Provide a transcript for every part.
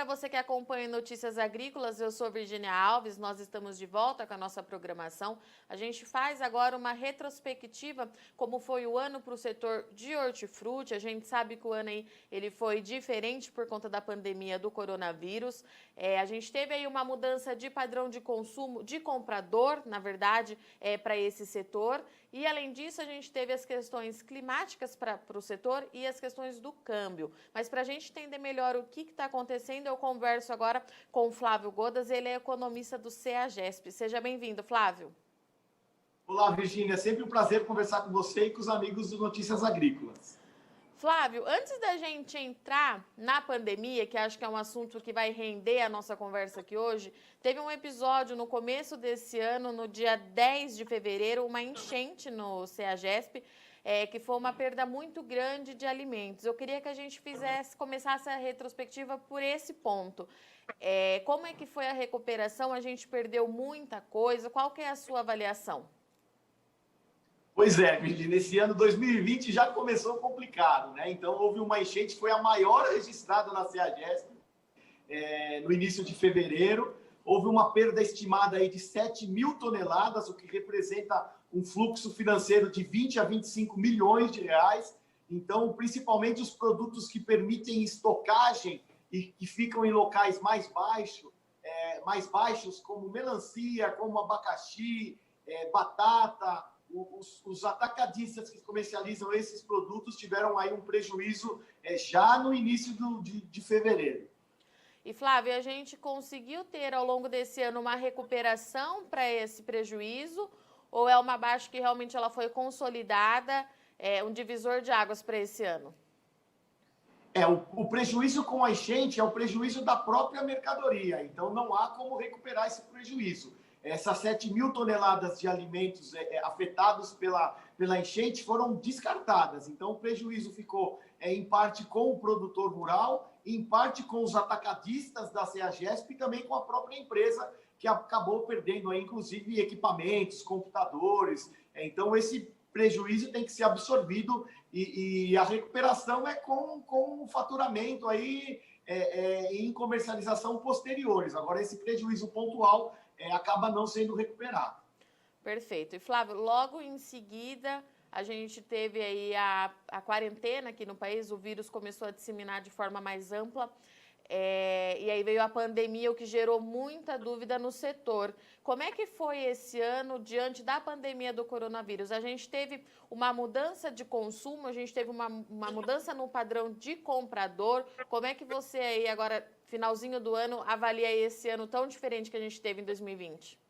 para você que acompanha Notícias Agrícolas, eu sou Virgínia Alves, nós estamos de volta com a nossa programação. A gente faz agora uma retrospectiva, como foi o ano para o setor de hortifruti. A gente sabe que o ano aí, ele foi diferente por conta da pandemia do coronavírus. A gente teve aí uma mudança de padrão de consumo, de comprador, na verdade, para esse setor. E, além disso, a gente teve as questões climáticas para o setor e as questões do câmbio. Mas, para a gente entender melhor o que está acontecendo, eu converso agora com o Flávio Godas, ele é economista do CEAGESP. Seja bem-vindo, Flávio. Olá, Virgínia. É sempre um prazer conversar com você e com os amigos do Notícias Agrícolas. Flávio, antes da gente entrar na pandemia, que acho que é um assunto que vai render a nossa conversa aqui hoje, teve um episódio no começo desse ano, no dia 10 de fevereiro, uma enchente no CEAGESP, que foi uma perda muito grande de alimentos. Eu queria que a gente começasse a retrospectiva por esse ponto. Como é que foi a recuperação? A gente perdeu muita coisa. Qual que é a sua avaliação? Pois é, Virgínia, esse ano 2020 já começou complicado, né? Então, houve uma enchente, foi a maior registrada na CEAGESP, no início de fevereiro. Houve uma perda estimada aí de 7 mil toneladas, o que representa um fluxo financeiro de 20 a 25 milhões de reais. Então, principalmente os produtos que permitem estocagem e que ficam em locais mais baixos, como melancia, como abacaxi, batata. Os atacadistas que comercializam esses produtos tiveram aí um prejuízo já no início de fevereiro. E, Flávio, a gente conseguiu ter ao longo desse ano uma recuperação para esse prejuízo, ou é uma baixa que realmente ela foi consolidada, um divisor de águas para esse ano? O prejuízo com a enchente é o prejuízo da própria mercadoria, então não há como recuperar esse prejuízo. Essas 7 mil toneladas de alimentos afetados pela enchente foram descartadas. Então, o prejuízo ficou, em parte, com o produtor rural, em parte com os atacadistas da CEAGESP e também com a própria empresa, que acabou perdendo, aí, inclusive, equipamentos, computadores. Então, esse prejuízo tem que ser absorvido e a recuperação é com o faturamento aí, em comercialização posteriores. Agora, esse prejuízo pontual acaba não sendo recuperado. Perfeito. E, Flávio, logo em seguida, a gente teve aí a quarentena aqui no país, o vírus começou a disseminar de forma mais ampla, e aí veio a pandemia, o que gerou muita dúvida no setor. Como é que foi esse ano diante da pandemia do coronavírus? A gente teve uma mudança de consumo, a gente teve uma mudança no padrão de comprador. Como é que você aí agora, finalzinho do ano, avalia esse ano tão diferente que a gente teve em 2020?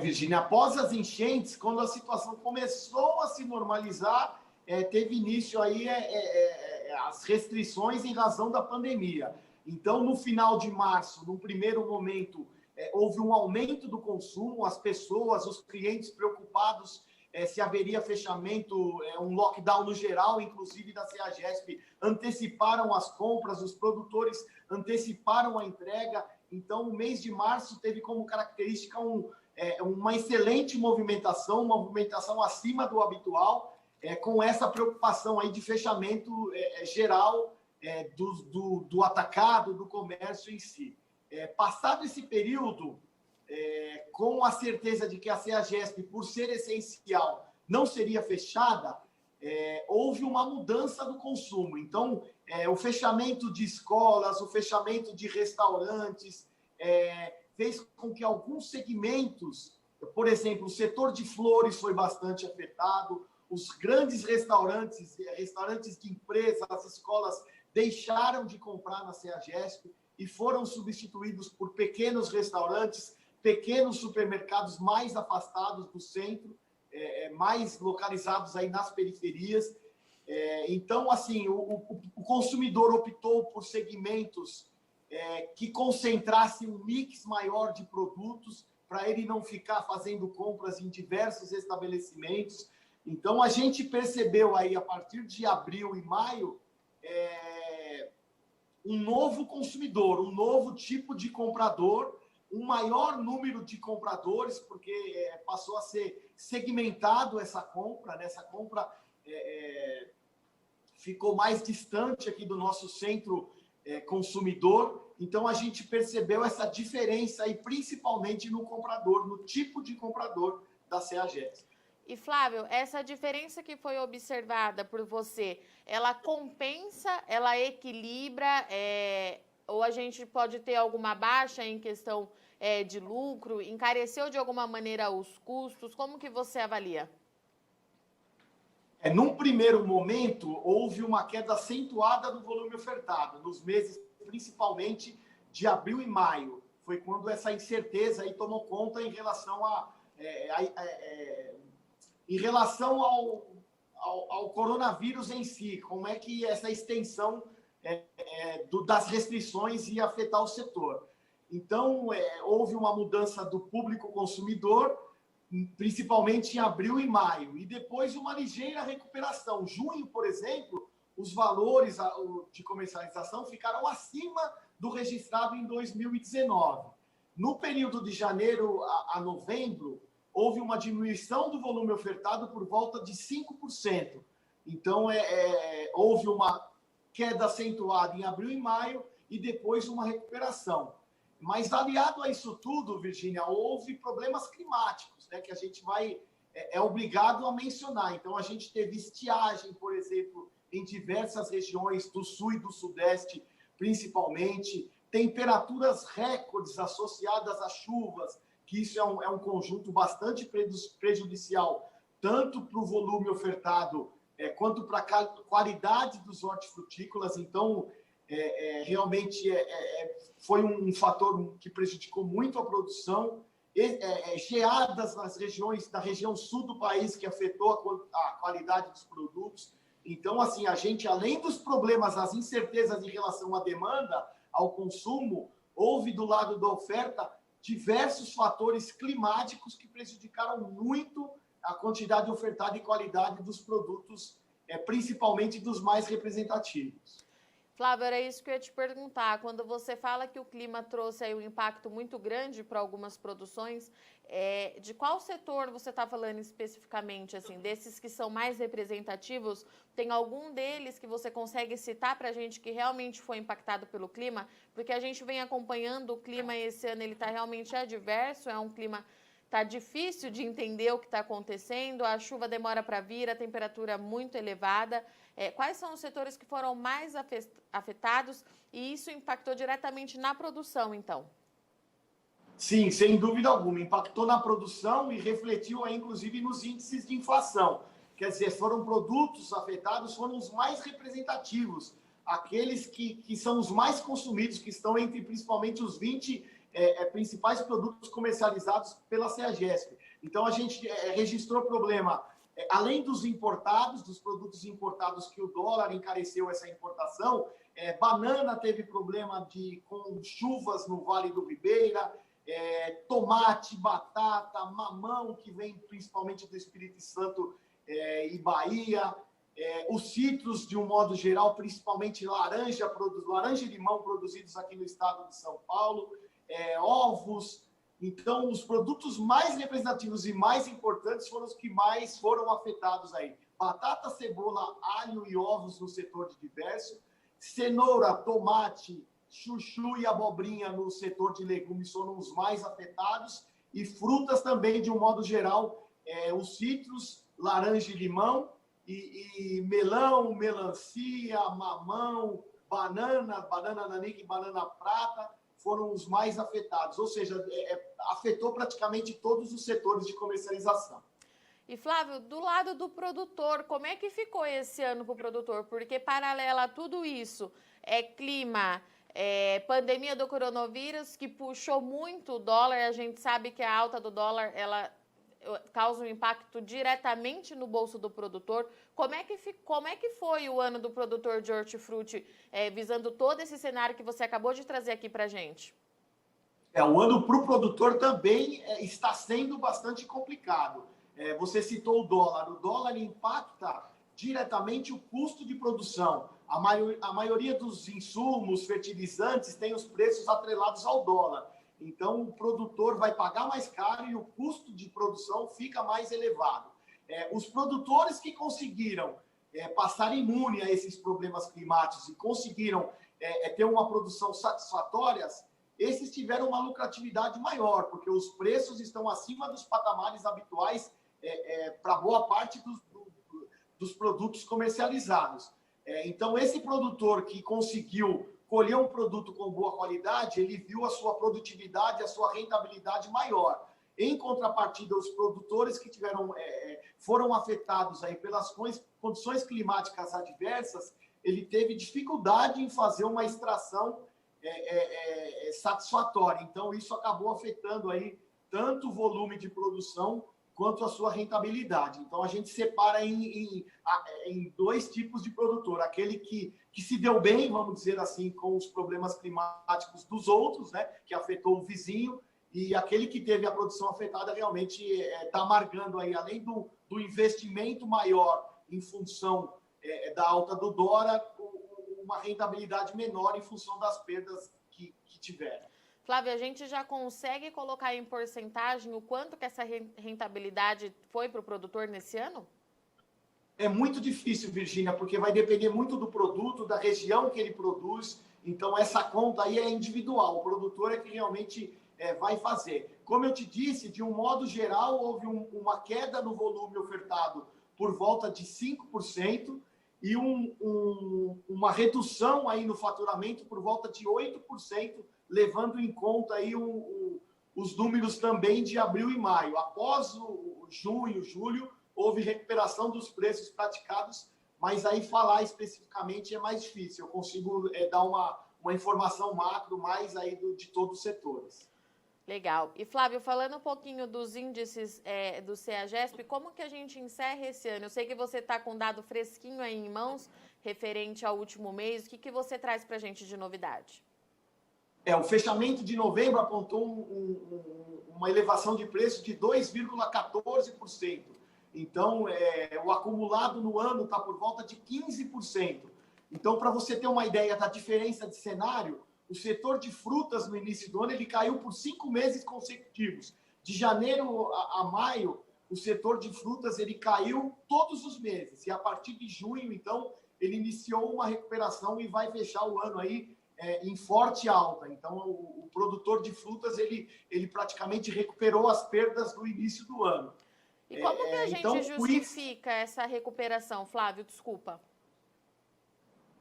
Virgínia, após as enchentes, quando a situação começou a se normalizar, teve início aí as restrições em razão da pandemia. Então, no final de março, num primeiro momento, houve um aumento do consumo, as pessoas, os clientes preocupados se haveria fechamento, um lockdown no geral, inclusive da CEAGESP, anteciparam as compras, os produtores anteciparam a entrega. Então, o mês de março teve como característica uma excelente movimentação, uma movimentação acima do habitual, com essa preocupação aí de fechamento geral do atacado, do comércio em si. Passado esse período, com a certeza de que a CEAGESP, por ser essencial, não seria fechada, houve uma mudança do consumo. Então, o fechamento de escolas, o fechamento de restaurantes, fez com que alguns segmentos, por exemplo, o setor de flores foi bastante afetado, os grandes restaurantes de empresas, as escolas deixaram de comprar na CEAGESP e foram substituídos por pequenos restaurantes, pequenos supermercados mais afastados do centro, mais localizados aí nas periferias. Então, assim, o consumidor optou por segmentos que concentrasse um mix maior de produtos para ele não ficar fazendo compras em diversos estabelecimentos. Então, a gente percebeu aí, a partir de abril e maio, um novo consumidor, um novo tipo de comprador, um maior número de compradores, porque passou a ser segmentado essa compra, né? Essa compra ficou mais distante aqui do nosso centro consumidor. Então, a gente percebeu essa diferença aí, principalmente no comprador, no tipo de comprador da CEAGESP. E, Flávio, essa diferença que foi observada por você, ela compensa, ela equilibra, ou a gente pode ter alguma baixa em questão de lucro, encareceu de alguma maneira os custos? Como que você avalia? Num primeiro momento, houve uma queda acentuada do volume ofertado, nos meses principalmente de abril e maio. Foi quando essa incerteza aí tomou conta em relação ao coronavírus em si, como é que essa extensão das restrições ia afetar o setor. Então, houve uma mudança do público consumidor, principalmente em abril e maio, e depois uma ligeira recuperação. Junho, por exemplo, os valores de comercialização ficaram acima do registrado em 2019. No período de janeiro a novembro, houve uma diminuição do volume ofertado por volta de 5%. Então, houve uma queda acentuada em abril e maio e depois uma recuperação. Mas, aliado a isso tudo, Virgínia, houve problemas climáticos, né, que a gente é obrigado a mencionar. Então, a gente teve estiagem, por exemplo, em diversas regiões do sul e do sudeste, principalmente, temperaturas recordes associadas a chuvas, que isso é um conjunto bastante prejudicial, tanto para o volume ofertado, quanto para a qualidade dos hortifrutícolas. Então, realmente foi um fator que prejudicou muito a produção. Geadas na região sul do país, que afetou a qualidade dos produtos. Então, assim, a gente, além dos problemas, as incertezas em relação à demanda, ao consumo, houve do lado da oferta diversos fatores climáticos que prejudicaram muito a quantidade ofertada e qualidade dos produtos, principalmente dos mais representativos. Flávio, era isso que eu ia te perguntar. Quando você fala que o clima trouxe aí um impacto muito grande para algumas produções, de qual setor você está falando especificamente, assim, desses que são mais representativos? Tem algum deles que você consegue citar para a gente que realmente foi impactado pelo clima? Porque a gente vem acompanhando o clima esse ano, ele está realmente adverso, é um clima... Está difícil de entender o que está acontecendo, a chuva demora para vir, a temperatura muito elevada. Quais são os setores que foram mais afetados e isso impactou diretamente na produção, então? Sim, sem dúvida alguma. Impactou na produção e refletiu, aí, inclusive, nos índices de inflação. Quer dizer, foram produtos afetados, foram os mais representativos, aqueles que são os mais consumidos, que estão entre principalmente os 20 principais produtos comercializados pela CEAGESP. Então, a gente registrou problema, além dos importados, dos produtos importados, que o dólar encareceu essa importação, banana teve problema com chuvas no Vale do Ribeira, tomate, batata, mamão, que vem principalmente do Espírito Santo e Bahia, os citros, de um modo geral, principalmente laranja e limão produzidos aqui no estado de São Paulo, ovos. Então, os produtos mais representativos e mais importantes foram os que mais foram afetados aí. Batata, cebola, alho e ovos no setor de diverso, cenoura, tomate, chuchu e abobrinha no setor de legumes foram os mais afetados, e frutas também, de um modo geral, os citros, laranja e limão, e melão, melancia, mamão, banana nanica e banana prata foram os mais afetados, ou seja, afetou praticamente todos os setores de comercialização. E, Flávio, do lado do produtor, como é que ficou esse ano para o produtor? Porque, paralela a tudo isso, clima, pandemia do coronavírus, que puxou muito o dólar, a gente sabe que a alta do dólar, ela causa um impacto diretamente no bolso do produtor. Como é que foi o ano do produtor de hortifruti, visando todo esse cenário que você acabou de trazer aqui para a gente? O ano para o produtor também está sendo bastante complicado. Você citou o dólar impacta diretamente o custo de produção. A maioria dos insumos, fertilizantes, tem os preços atrelados ao dólar. Então, o produtor vai pagar mais caro e o custo de produção fica mais elevado. Os produtores que conseguiram passar imune a esses problemas climáticos e conseguiram ter uma produção satisfatória, esses tiveram uma lucratividade maior, porque os preços estão acima dos patamares habituais para boa parte dos produtos comercializados. Então, esse produtor que conseguiu colher um produto com boa qualidade, ele viu a sua produtividade, a sua rentabilidade maior. Em contrapartida, os produtores que foram afetados aí pelas condições climáticas adversas, ele teve dificuldade em fazer uma extração satisfatória. Então, isso acabou afetando aí tanto o volume de produção quanto a sua rentabilidade. Então, a gente separa em dois tipos de produtor. Aquele que se deu bem, vamos dizer assim, com os problemas climáticos dos outros, né, que afetou o vizinho, e aquele que teve a produção afetada realmente está amargando aí, além do investimento maior em função da alta do dólar, uma rentabilidade menor em função das perdas que tiveram. Flávio, a gente já consegue colocar em porcentagem o quanto que essa rentabilidade foi para o produtor nesse ano? É muito difícil, Virgínia, porque vai depender muito do produto, da região que ele produz. Então, essa conta aí é individual. O produtor é que realmente vai fazer. Como eu te disse, de um modo geral, houve uma queda no volume ofertado por volta de 5% e uma redução aí no faturamento por volta de 8%, levando em conta aí os números também de abril e maio. Após o junho, julho, houve recuperação dos preços praticados, mas aí falar especificamente é mais difícil. Eu consigo dar uma informação macro mais aí de todos os setores. Legal. E, Flávio, falando um pouquinho dos índices do CEAGESP, como que a gente encerra esse ano? Eu sei que você está com um dado fresquinho aí em mãos, referente ao último mês. O que você traz para a gente de novidade? O fechamento de novembro apontou uma elevação de preço de 2,14%. Então, o acumulado no ano está por volta de 15%. Então, para você ter uma ideia da diferença de cenário, o setor de frutas no início do ano ele caiu por 5 meses consecutivos. De janeiro a maio, o setor de frutas ele caiu todos os meses. E a partir de junho, então, ele iniciou uma recuperação e vai fechar o ano aí em forte alta. Então, o produtor de frutas ele praticamente recuperou as perdas do início do ano. E como que a gente justifica essa recuperação, Flávio? Desculpa.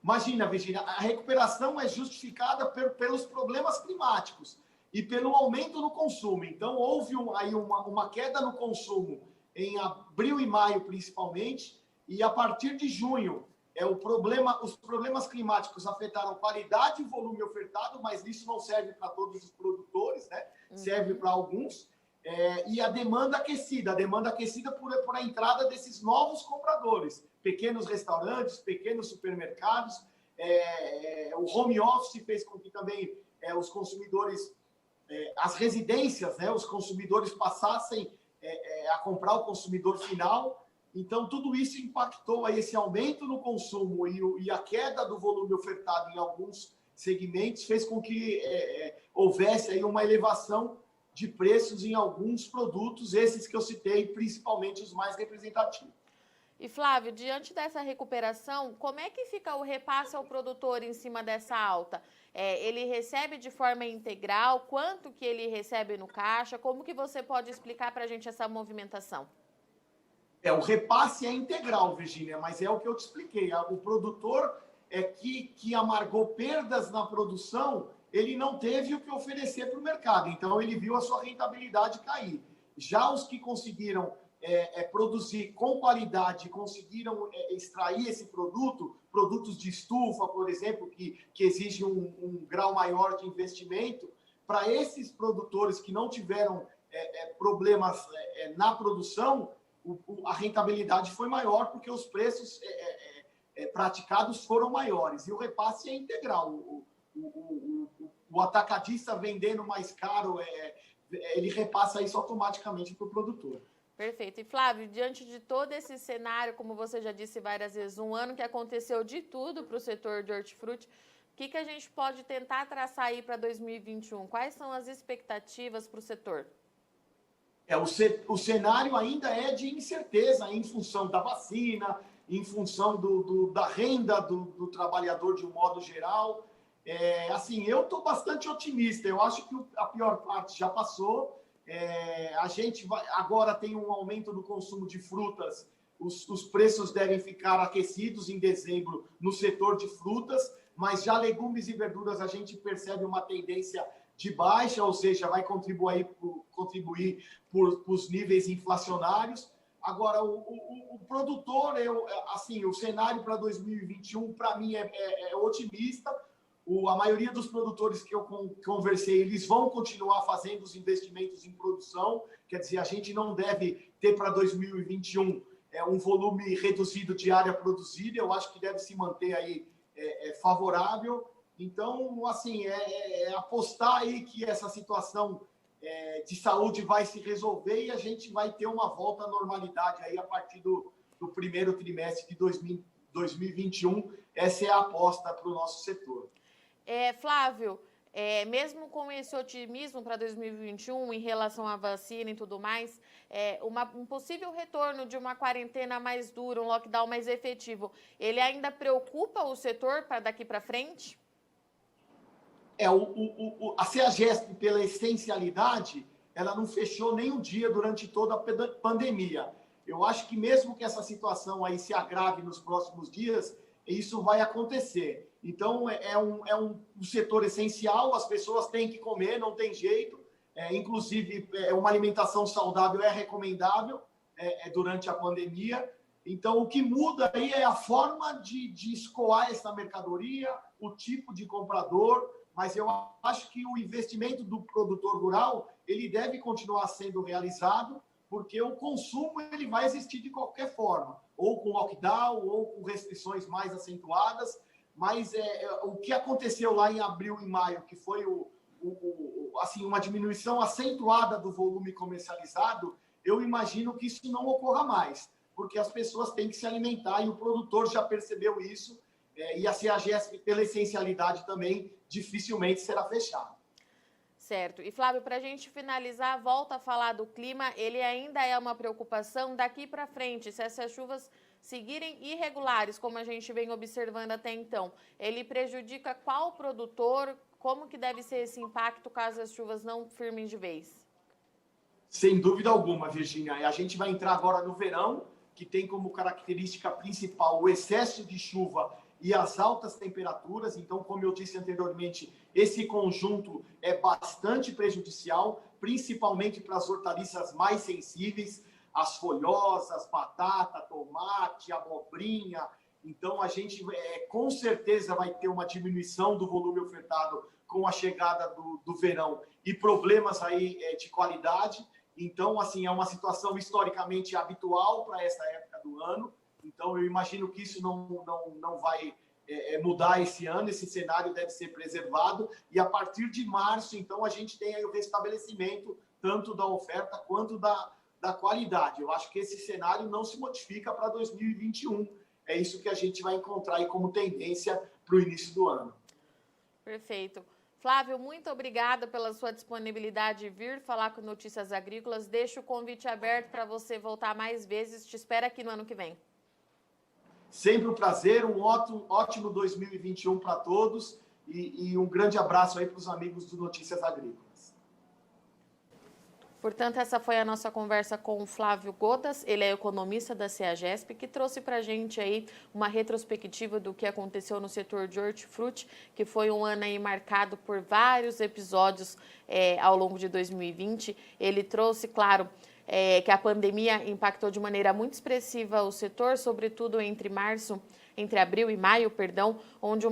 Imagina, Virginia, a recuperação é justificada pelos problemas climáticos e pelo aumento no consumo. Então, houve aí uma queda no consumo em abril e maio, principalmente, e a partir de junho, os problemas climáticos afetaram qualidade e volume ofertado, mas isso não serve para todos os produtores, né? Serve para alguns. E a demanda aquecida por a entrada desses novos compradores, pequenos restaurantes, pequenos supermercados. O home office fez com que também os consumidores, as residências, né, os consumidores passassem a comprar o consumidor final. Então, tudo isso impactou aí esse aumento no consumo e a queda do volume ofertado em alguns segmentos fez com que houvesse aí uma elevação de preços em alguns produtos, esses que eu citei, principalmente os mais representativos. E, Flávio, diante dessa recuperação, como é que fica o repasse ao produtor em cima dessa alta? Ele recebe de forma integral? Quanto que ele recebe no caixa? Como que você pode explicar para a gente essa movimentação? O repasse é integral, Virgínia, mas é o que eu te expliquei. O produtor que amargou perdas na produção, ele não teve o que oferecer para o mercado, então ele viu a sua rentabilidade cair. Já os que conseguiram produzir com qualidade, conseguiram extrair esse produto, produtos de estufa, por exemplo, que exigem um grau maior de investimento, para esses produtores que não tiveram problemas na produção, a rentabilidade foi maior porque os preços praticados foram maiores. E o repasse é integral. O atacadista vendendo mais caro, ele repassa isso automaticamente para o produtor. Perfeito. E, Flávio, diante de todo esse cenário, como você já disse várias vezes, um ano que aconteceu de tudo para o setor de hortifruti, o que a gente pode tentar traçar aí para 2021? Quais são as expectativas para o setor? O cenário ainda é de incerteza em função da vacina, em função da renda do trabalhador de um modo geral. Assim, eu estou bastante otimista. Eu acho que a pior parte já passou. A gente agora tem um aumento do consumo de frutas. Os preços devem ficar aquecidos em dezembro no setor de frutas, mas já legumes e verduras a gente percebe uma tendência de baixa, ou seja, vai contribuir por os níveis inflacionários. Agora, o produtor, assim, o cenário para 2021, para mim, é otimista. A maioria dos produtores que eu conversei, eles vão continuar fazendo os investimentos em produção, quer dizer, a gente não deve ter para 2021 um volume reduzido de área produzida, eu acho que deve se manter aí favorável. Então, assim, apostar aí que essa situação de saúde vai se resolver e a gente vai ter uma volta à normalidade aí a partir do primeiro trimestre de 2021. Essa é a aposta para o nosso setor. Flávio, mesmo com esse otimismo para 2021 em relação à vacina e tudo mais, um possível retorno de uma quarentena mais dura, um lockdown mais efetivo, ele ainda preocupa o setor para daqui para frente? A CEAGESP, pela essencialidade, ela não fechou nem um dia durante toda a pandemia. Eu acho que mesmo que essa situação aí se agrave nos próximos dias, isso vai acontecer. Então, é um setor essencial, as pessoas têm que comer, não tem jeito. Inclusive, uma alimentação saudável é recomendável durante a pandemia. Então, o que muda aí é a forma de escoar essa mercadoria, o tipo de comprador, mas eu acho que o investimento do produtor rural ele deve continuar sendo realizado, porque o consumo ele vai existir de qualquer forma, ou com lockdown, ou com restrições mais acentuadas, mas o que aconteceu lá em abril e maio, que foi assim, uma diminuição acentuada do volume comercializado, eu imagino que isso não ocorra mais, porque as pessoas têm que se alimentar e o produtor já percebeu isso, e a CEAGESP, pela essencialidade também, dificilmente será fechada. Certo. E, Flávio, para a gente finalizar, volta a falar do clima, ele ainda é uma preocupação daqui para frente, se essas chuvas seguirem irregulares, como a gente vem observando até então, ele prejudica qual produtor? Como que deve ser esse impacto caso as chuvas não firmem de vez? Sem dúvida alguma, Virgínia. A gente vai entrar agora no verão, que tem como característica principal o excesso de chuva e as altas temperaturas. Então, como eu disse anteriormente, esse conjunto é bastante prejudicial, principalmente para as hortaliças mais sensíveis, as folhosas, batata, tomate, abobrinha. Então, a gente com certeza vai ter uma diminuição do volume ofertado com a chegada do verão e problemas aí de qualidade. Então, assim, é uma situação historicamente habitual para essa época do ano. Então, eu imagino que isso não vai mudar esse ano, esse cenário deve ser preservado. E a partir de março, então, a gente tem aí o restabelecimento tanto da oferta quanto da qualidade. Eu acho que esse cenário não se modifica para 2021. É isso que a gente vai encontrar aí como tendência para o início do ano. Perfeito. Flávio, muito obrigada pela sua disponibilidade de vir falar com Notícias Agrícolas. Deixo o convite aberto para você voltar mais vezes. Te espero aqui no ano que vem. Sempre um prazer, um ótimo 2021 para todos e um grande abraço aí para os amigos do Notícias Agrícolas. Portanto, essa foi a nossa conversa com o Flávio Godas, ele é economista da CEAGESP, que trouxe para a gente aí uma retrospectiva do que aconteceu no setor de hortifruti, que foi um ano aí marcado por vários episódios ao longo de 2020. Ele trouxe, claro, que a pandemia impactou de maneira muito expressiva o setor, sobretudo entre abril e maio, onde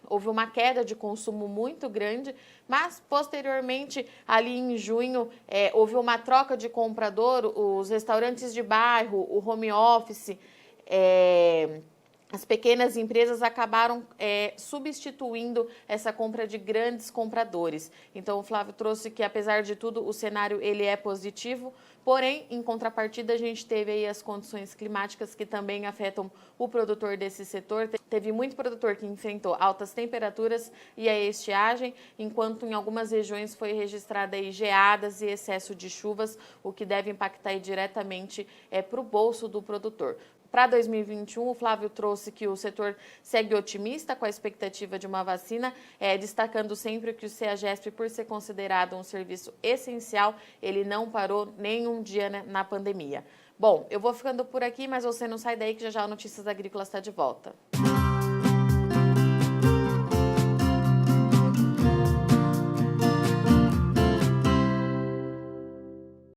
houve uma queda de consumo muito grande, mas posteriormente, ali em junho, houve uma troca de comprador, os restaurantes de bairro, o home office, as pequenas empresas acabaram substituindo essa compra de grandes compradores. Então, o Flávio trouxe que, apesar de tudo, o cenário ele é positivo, porém, em contrapartida, a gente teve aí as condições climáticas que também afetam o produtor desse setor. Teve muito produtor que enfrentou altas temperaturas e a estiagem, enquanto em algumas regiões foi registrada aí geadas e excesso de chuvas, o que deve impactar aí diretamente para o bolso do produtor. Para 2021, o Flávio trouxe que o setor segue otimista com a expectativa de uma vacina, destacando sempre que o CEAGESP, por ser considerado um serviço essencial, ele não parou nenhum dia, né, na pandemia. Bom, eu vou ficando por aqui, mas você não sai daí que já já o Notícias Agrícolas está de volta.